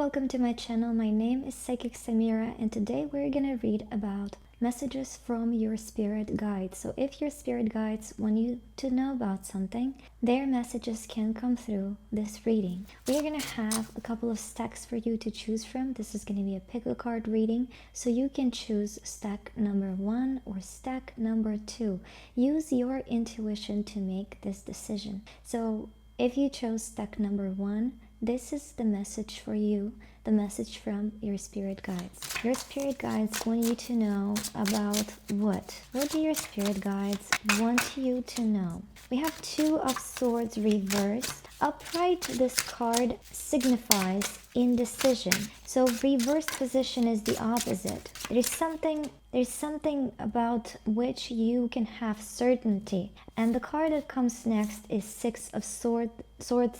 welcome to my channel. My name is Psychic Samira, and today we're gonna read about messages from your spirit guides. So if your spirit guides want you to know about something, their messages can come through this reading. We're gonna have a couple of stacks for you to choose from. This is gonna be a pick a card reading, so you can choose stack number 1 or stack number 2. Use your intuition to make this decision. So if you chose stack number 1, this is the message for you, the message from your spirit guides. Your spirit guides want you to know about what? What do your spirit guides want you to know? We have Two of Swords reversed. Upright, this card signifies indecision. So reversed position is the opposite. There's something about which you can have certainty. And the card that comes next is Six of Swords.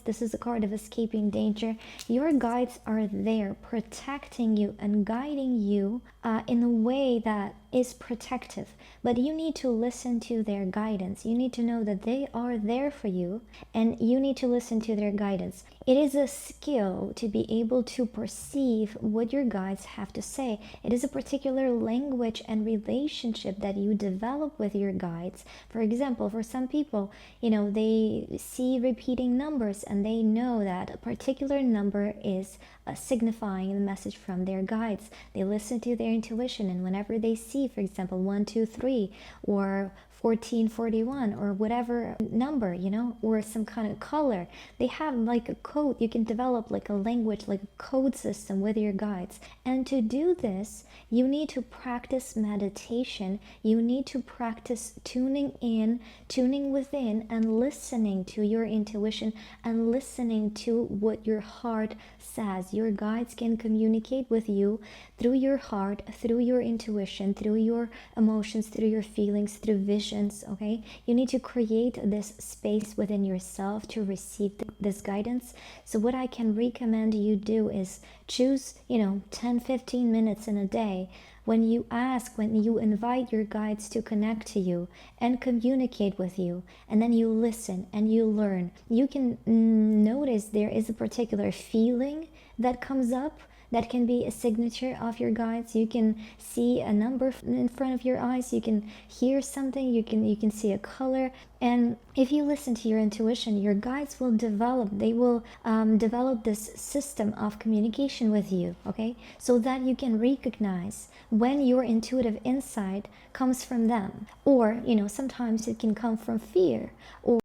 This is a card of escaping danger. Your guides are there protecting you and guiding you in a way that is protective. But you need to listen to their guidance. You need to know that they are there for you, and you need to listen to their guidance. It is a skill to be able to perceive what your guides have to say. It is a particular language and relationship that you develop with your guides. For example, for some people, they see repeating numbers and they know that a particular number is signifying the message from their guides. They listen to their intuition, and whenever they see, for example, 1, 2, 3 or 1441 or whatever number, or some kind of color, they have like a code. You can develop like a language, like a code system with your guides. And to do this, you need to practice meditation. You need to practice tuning in, tuning within, and listening to your intuition and listening to what your heart says. Your guides can communicate with you through your heart, through your intuition, through your emotions, through your feelings, through vision. Okay, you need to create this space within yourself to receive this guidance. So what I can recommend you do is choose 10-15 minutes in a day when you invite your guides to connect to you and communicate with you, and then you listen and you learn. You can notice there is a particular feeling that comes up that can be a signature of your guides. You can see a number in front of your eyes. You can hear something. You can see a color. And if you listen to your intuition, your guides will develop. They will develop this system of communication with you. Okay, so that you can recognize when your intuitive insight comes from them, or sometimes it can come from fear or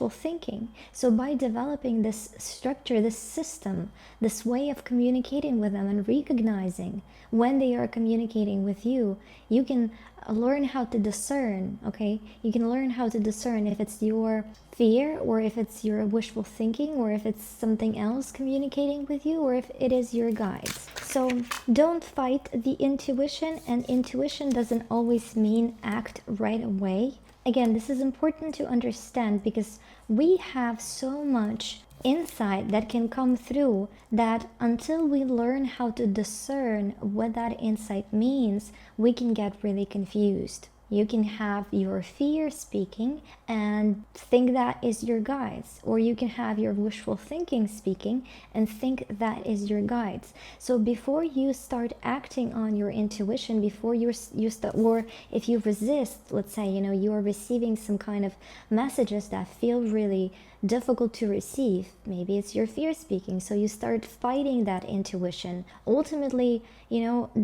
thinking. So by developing this structure, this system, this way of communicating with them and recognizing when they are communicating with you, you can learn how to discern. Okay, you can learn how to discern if it's your fear, or if it's your wishful thinking, or if it's something else communicating with you, or if it is your guides. So don't fight the intuition, and intuition doesn't always mean act right away. Again, this is important to understand because we have so much insight that can come through that until we learn how to discern what that insight means, we can get really confused. You can have your fear speaking and think that is your guides, or you can have your wishful thinking speaking and think that is your guides. So before you start acting on your intuition, before you start, or if you resist, let's say you are receiving some kind of messages that feel really difficult to receive, maybe it's your fear speaking, so you start fighting that intuition, ultimately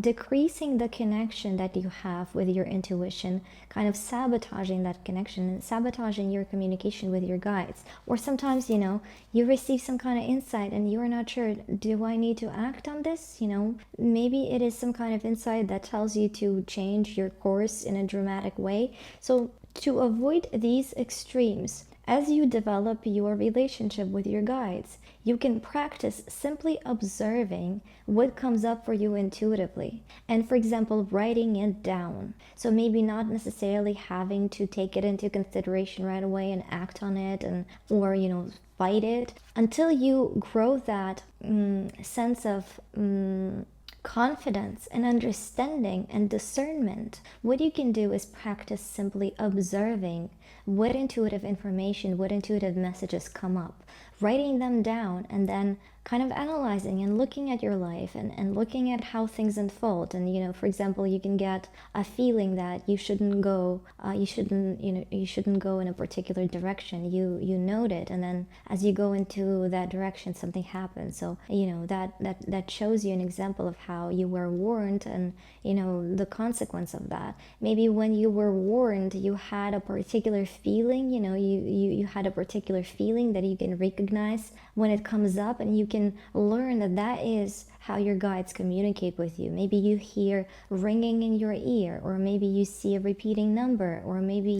decreasing the connection that you have with your intuition, kind of sabotaging that connection and sabotaging your communication with your guides. Or sometimes you receive some kind of insight and you're not sure, do I need to act on this? Maybe it is some kind of insight that tells you to change your course in a dramatic way. So to avoid these extremes, as you develop your relationship with your guides, you can practice simply observing what comes up for you intuitively. And for example, writing it down. So maybe not necessarily having to take it into consideration right away and act on it, or fight it, until you grow that sense of confidence and understanding and discernment. What you can do is practice simply observing what intuitive information, what intuitive messages come up, writing them down, and then kind of analyzing and looking at your life and looking at how things unfold. And for example, you can get a feeling that you shouldn't go you shouldn't go in a particular direction. You note it, and then as you go into that direction, something happens. So that shows you an example of how you were warned, and the consequence of that. Maybe when you were warned, you had a particular feeling, you had a particular feeling that you can recognize when it comes up, and you can learn that that is how your guides communicate with you. Maybe you hear ringing in your ear, or maybe you see a repeating number, or maybe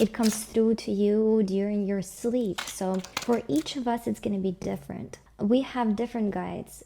it comes through to you during your sleep. So for each of us, it's going to be different. We have different guides.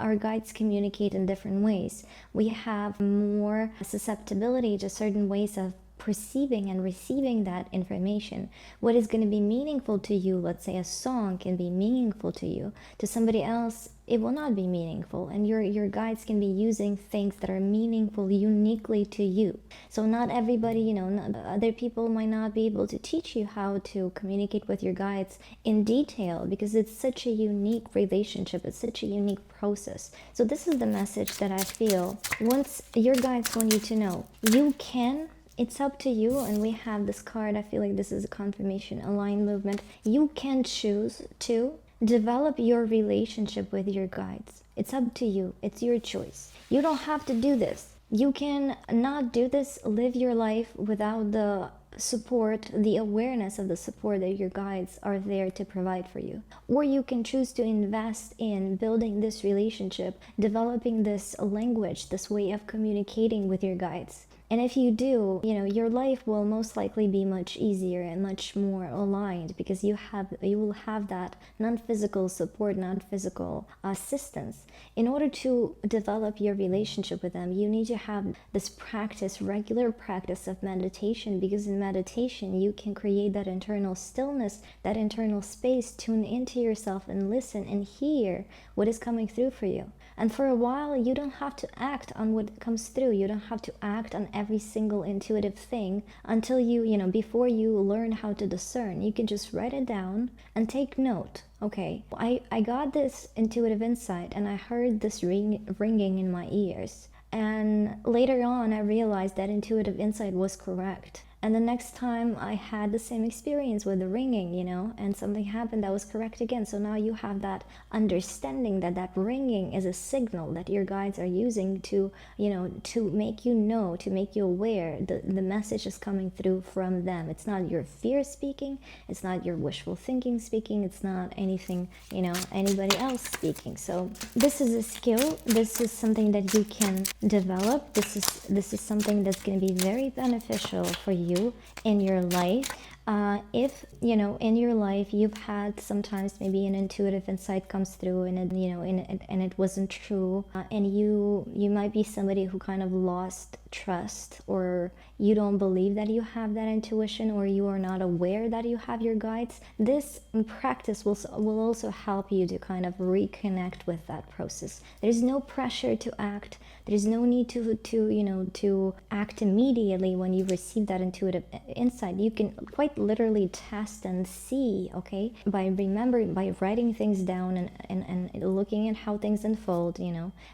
Our guides communicate in different ways. We have more susceptibility to certain ways of perceiving and receiving that information. What is going to be meaningful to you, let's say a song can be meaningful to you, to somebody else it will not be meaningful, and your guides can be using things that are meaningful uniquely to you. So not everybody, other people might not be able to teach you how to communicate with your guides in detail, because it's such a unique relationship, it's such a unique process. So this is the message that I feel once your guides want you to know. It's up to you, and we have this card. I feel like this is a confirmation, align movement. You can choose to develop your relationship with your guides. It's up to you. It's your choice. You don't have to do this. You can not do this, live your life without the support, the awareness of the support that your guides are there to provide for you. Or you can choose to invest in building this relationship, developing this language, this way of communicating with your guides. And if you do, your life will most likely be much easier and much more aligned, because you will have that non-physical support, non-physical assistance. In order to develop your relationship with them, you need to have this practice, regular practice of meditation, because in meditation you can create that internal stillness, that internal space, tune into yourself and listen and hear what is coming through for you. And for a while, you don't have to act on what comes through. You don't have to act on every single intuitive thing until before you learn how to discern. You can just write it down and take note. Okay, I got this intuitive insight, and I heard this ringing in my ears. And later on, I realized that intuitive insight was correct. And the next time I had the same experience with the ringing, and something happened that was correct again. So now you have that understanding that ringing is a signal that your guides are using to make you know, to make you aware the message is coming through from them. It's not your fear speaking. It's not your wishful thinking speaking. It's not anything, anybody else speaking. So this is a skill. This is something that you can develop. This is something that's going to be very beneficial for you in your life. If in your life you've had sometimes maybe an intuitive insight comes through and it wasn't true, and you might be somebody who kind of lost trust, or you don't believe that you have that intuition, or you are not aware that you have your guides, this practice will also help you to kind of reconnect with that process. There's no pressure to act. There's no need to act immediately when you receive that intuitive insight. You can quite literally test and see, okay, by writing things down and looking at how things unfold,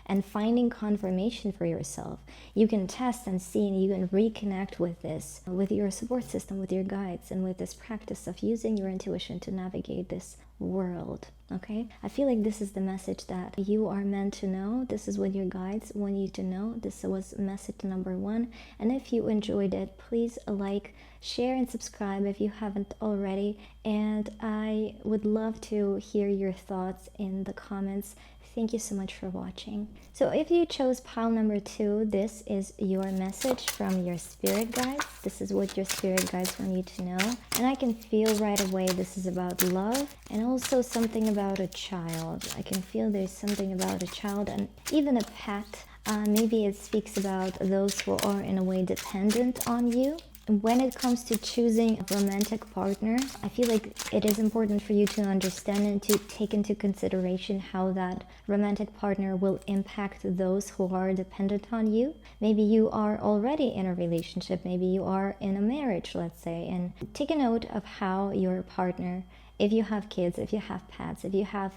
and finding confirmation for yourself. You can test and see, and you can reconnect with this, with your support system, with your guides, and with this practice of using your intuition to navigate this world. Okay, I feel like this is the message that you are meant to know. This is what your guides want you to know. This was message number 1. And if you enjoyed it, please like, share, and subscribe if you haven't already. And I would love to hear your thoughts in the comments. Thank you so much for watching. So if you chose pile number 2, this is your message from your spirit guides. This is what your spirit guides want you to know. And I can feel right away this is about love, and also something about a child. I can feel there's something about a child and even a pet. Maybe it speaks about those who are in a way dependent on you. When it comes to choosing a romantic partner, I feel like it is important for you to understand and to take into consideration how that romantic partner will impact those who are dependent on you. Maybe you are already in a relationship, maybe you are in a marriage, let's say, and take a note of how your partner if you have kids, if you have pets, if you have,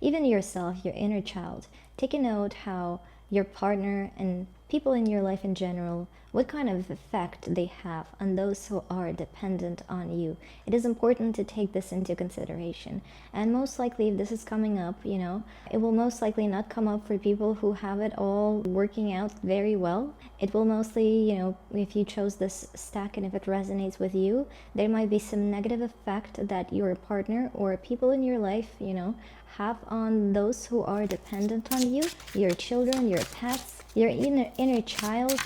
even yourself, your inner child, take a note how your partner and people in your life in general, what kind of effect they have on those who are dependent on you. It is important to take this into consideration. And most likely, if this is coming up, it will most likely not come up for people who have it all working out very well. It will mostly, if you chose this stack and if it resonates with you, there might be some negative effect that your partner or people in your life, have on those who are dependent on you, your children, your pets, your inner child,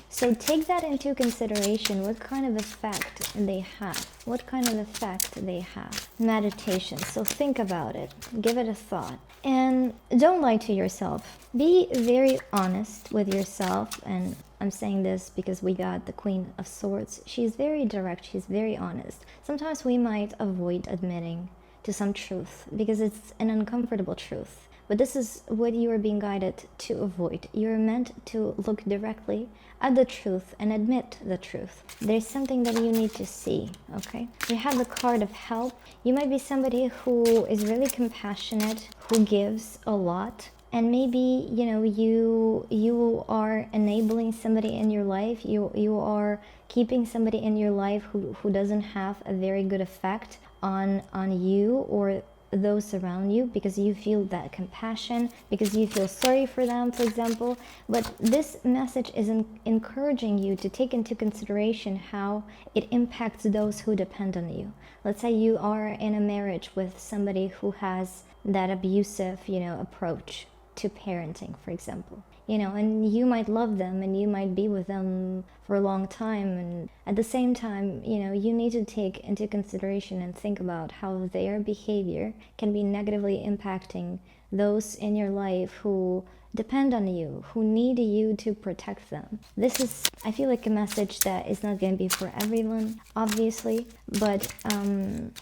So take that into consideration, what kind of effect they have. What kind of effect they have. Meditation, so think about it. Give it a thought. And don't lie to yourself. Be very honest with yourself. And I'm saying this because we got the Queen of Swords. She's very direct, she's very honest. Sometimes we might avoid admitting to some truth because it's an uncomfortable truth. But this is what you are being guided to avoid. You're meant to look directly at the truth and admit the truth. There's something that you need to see, okay? You have the card of help. You might be somebody who is really compassionate, who gives a lot. And maybe, you are enabling somebody in your life. You are keeping somebody in your life who doesn't have a very good effect on you or those around you, because you feel that compassion, because you feel sorry for them, for example. But this message is encouraging you to take into consideration how it impacts those who depend on you. Let's say you are in a marriage with somebody who has that abusive, approach to parenting, for example. And you might love them and you might be with them for a long time. And at the same time, you need to take into consideration and think about how their behavior can be negatively impacting those in your life who depend on you, who need you to protect them. This is, I feel like, a message that is not going to be for everyone, obviously, but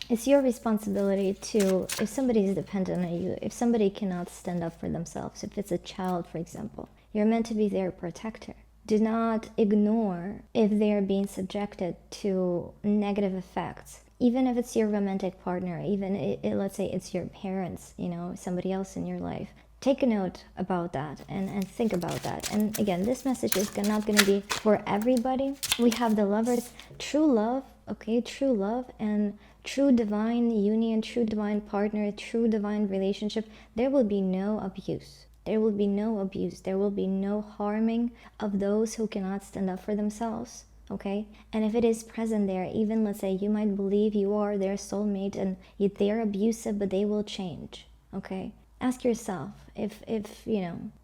it's your responsibility to, if somebody is dependent on you, if somebody cannot stand up for themselves, if it's a child, for example, you're meant to be their protector. Do not ignore if they're being subjected to negative effects. Even if it's your romantic partner, even let's say it's your parents, somebody else in your life. Take a note about that and think about that. And again, this message is not going to be for everybody. We have the Lovers, true love, okay, true love and true divine union, true divine partner, true divine relationship. There will be no abuse. There will be no abuse. There will be no harming of those who cannot stand up for themselves. Okay? And if it is present there, even let's say you might believe you are their soulmate and they're abusive, but they will change. Okay? Ask yourself if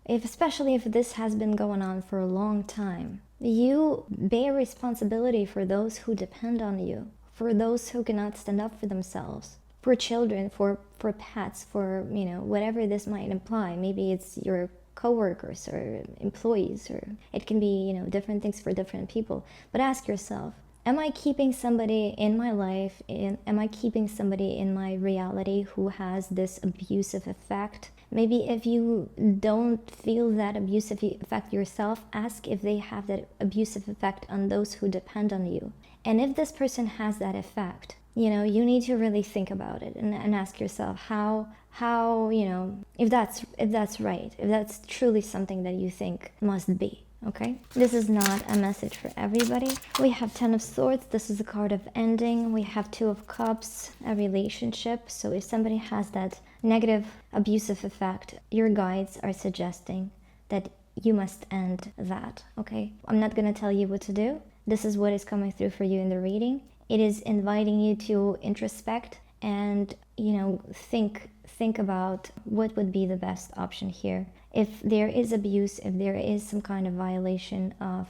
especially if this has been going on for a long time, you bear responsibility for those who depend on you, for those who cannot stand up for themselves, for children, for pets, for, whatever this might imply. Maybe it's your coworkers or employees, or it can be, different things for different people. But ask yourself, am I keeping somebody in my life, am I keeping somebody in my reality who has this abusive effect? Maybe if you don't feel that abusive effect yourself, ask if they have that abusive effect on those who depend on you. And if this person has that effect, you need to really think about it and ask yourself how if that's right, if that's truly something that you think must be. Okay, this is not a message for everybody. We have 10 of Swords. This is a card of ending. We have 2 of Cups, a relationship. So if somebody has that negative abusive effect, your guides are suggesting that you must end that. Okay, I'm not going to tell you what to do. This is what is coming through for you in the reading. It is inviting you to introspect and think about what would be the best option here. If there is abuse, if there is some kind of violation of,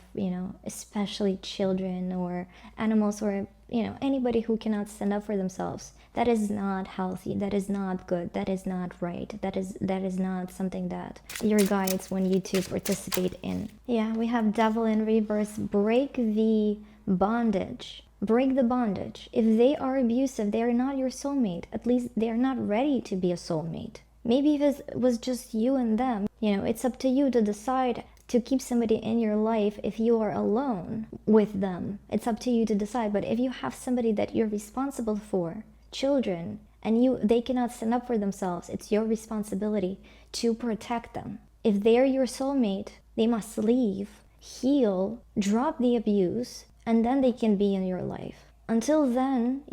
especially children or animals or, anybody who cannot stand up for themselves, that is not healthy, that is not good, that is not right, that is not something that your guides want you to participate in. Yeah, we have Devil in reverse. Break the bondage. Break the bondage. If they are abusive, they are not your soulmate. At least they are not ready to be a soulmate. Maybe if it was just you and them, it's up to you to decide to keep somebody in your life if you are alone with them. It's up to you to decide. But if you have somebody that you're responsible for, children, and they cannot stand up for themselves. It's your responsibility to protect them. If they're your soulmate, they must leave, heal, drop the abuse, and then they can be in your life. Until then,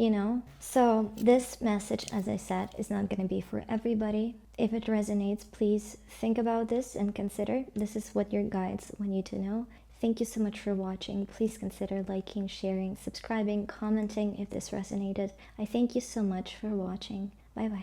So this message, as I said, is not going to be for everybody. If it resonates, please think about this and consider. This is what your guides want you to know. Thank you so much for watching. Please consider liking, sharing, subscribing, commenting if this resonated. I thank you so much for watching. Bye bye.